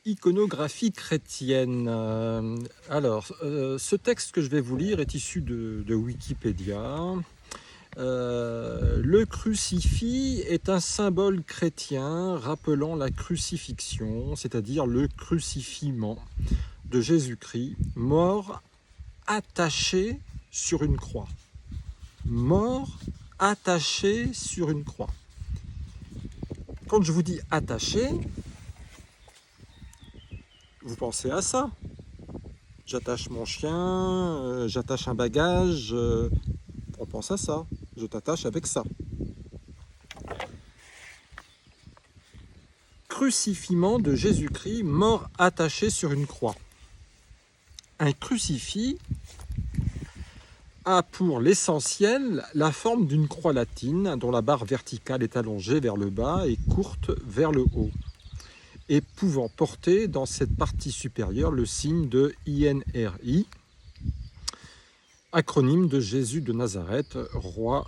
Iconographie chrétienne. Ce texte que je vais vous lire est issu de Wikipédia. Le crucifix est un symbole chrétien rappelant la crucifixion, c'est-à-dire le crucifiement de Jésus-Christ, mort attaché sur une croix. Mort attaché sur une croix. Quand je vous dis attaché, vous pensez à ça. J'attache mon chien, j'attache un bagage, on pense à ça. Je t'attache avec ça. Crucifiement de Jésus-Christ, mort attaché sur une croix. Un crucifix a pour l'essentiel la forme d'une croix latine dont la barre verticale est allongée vers le bas et courte vers le haut, et pouvant porter dans cette partie supérieure le signe de INRI, acronyme de Jésus de Nazareth, roi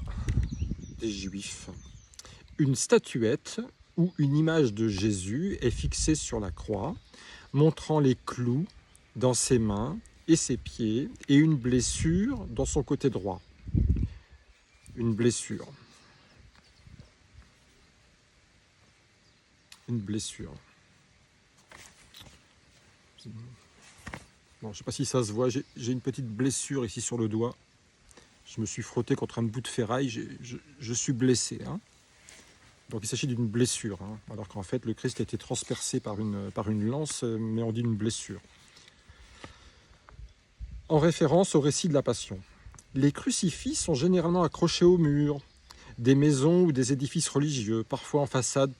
des Juifs. Une statuette ou une image de Jésus est fixée sur la croix, montrant les clous dans ses mains et ses pieds et une blessure dans son côté droit. Une blessure. Une blessure. Bon, je ne sais pas si ça se voit, j'ai une petite blessure ici sur le doigt. Je me suis frotté contre un bout de ferraille, je suis blessé. Donc il s'agit d'une blessure, alors qu'en fait le Christ a été transpercé par une lance, mais on dit une blessure. En référence au récit de la Passion. Les crucifix sont généralement accrochés au mur des maisons ou des édifices religieux, parfois en façade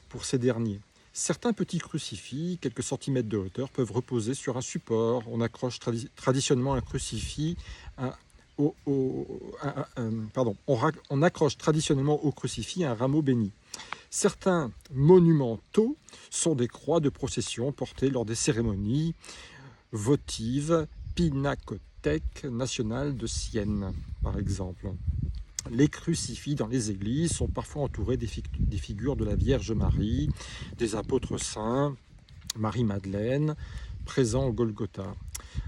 pour ces derniers. Certains petits crucifix, quelques centimètres de hauteur, peuvent reposer sur un support. On accroche traditionnellement un crucifix on accroche traditionnellement au crucifix un rameau béni. Certains monumentaux sont des croix de procession portées lors des cérémonies votives pinacothèques nationales de Sienne, par exemple. Les crucifix dans les églises sont parfois entourés des figures de la Vierge Marie, des apôtres saints, Marie-Madeleine, présents au Golgotha.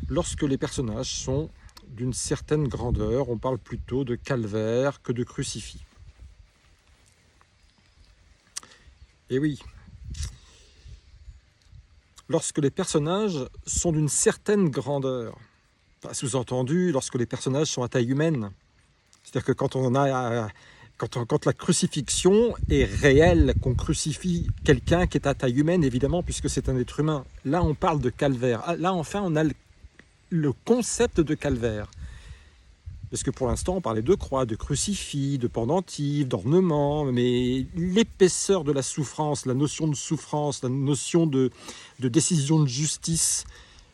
Lorsque les personnages sont d'une certaine grandeur, on parle plutôt de calvaire que de crucifix. Et oui, lorsque les personnages sont d'une certaine grandeur, sous-entendu lorsque les personnages sont à taille humaine, c'est-à-dire que quand la crucifixion est réelle, qu'on crucifie quelqu'un qui est à taille humaine, évidemment, puisque c'est un être humain. Là, on parle de calvaire. Là, enfin, on a le concept de calvaire. Parce que pour l'instant, on parlait de croix, de crucifix, de pendentifs, d'ornements, mais l'épaisseur de la souffrance, la notion de souffrance, la notion de décision de justice,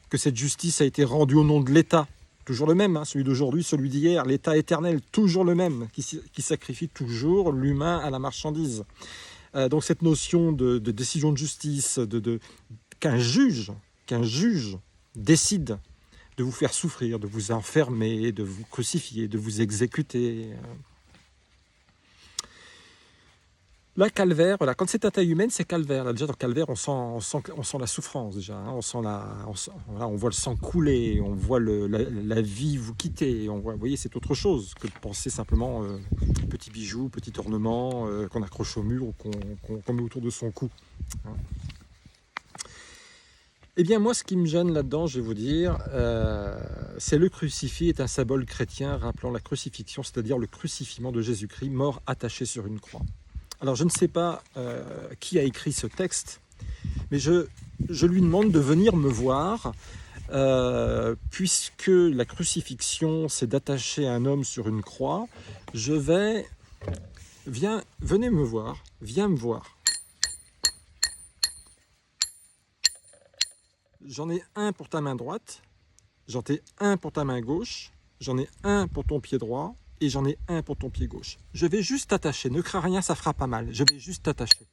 que cette justice a été rendue au nom de l'État, toujours le même, celui d'aujourd'hui, celui d'hier, l'État éternel, toujours le même, qui sacrifie toujours l'humain à la marchandise. Donc cette notion de décision de justice, qu'un juge décide de vous faire souffrir, de vous enfermer, de vous crucifier, de vous exécuter. Là, calvaire, voilà, quand c'est à taille humaine, c'est calvaire. Là, déjà, dans calvaire, on sent la souffrance, déjà. On voit le sang couler, on voit la vie vous quitter. Vous voyez, c'est autre chose que de penser simplement petit bijou, petit ornement qu'on accroche au mur ou qu'on met autour de son cou. Eh bien, moi, ce qui me gêne là-dedans, je vais vous dire, c'est le crucifix est un symbole chrétien rappelant la crucifixion, c'est-à-dire le crucifiement de Jésus-Christ, mort attaché sur une croix. Alors, je ne sais pas qui a écrit ce texte, mais je lui demande de venir me voir, puisque la crucifixion, c'est d'attacher un homme sur une croix. Venez me voir, viens me voir. J'en ai un pour ta main droite, j'en ai un pour ta main gauche, j'en ai un pour ton pied droit et j'en ai un pour ton pied gauche. Je vais juste t'attacher, ne crains rien, ça fera pas mal, je vais juste t'attacher.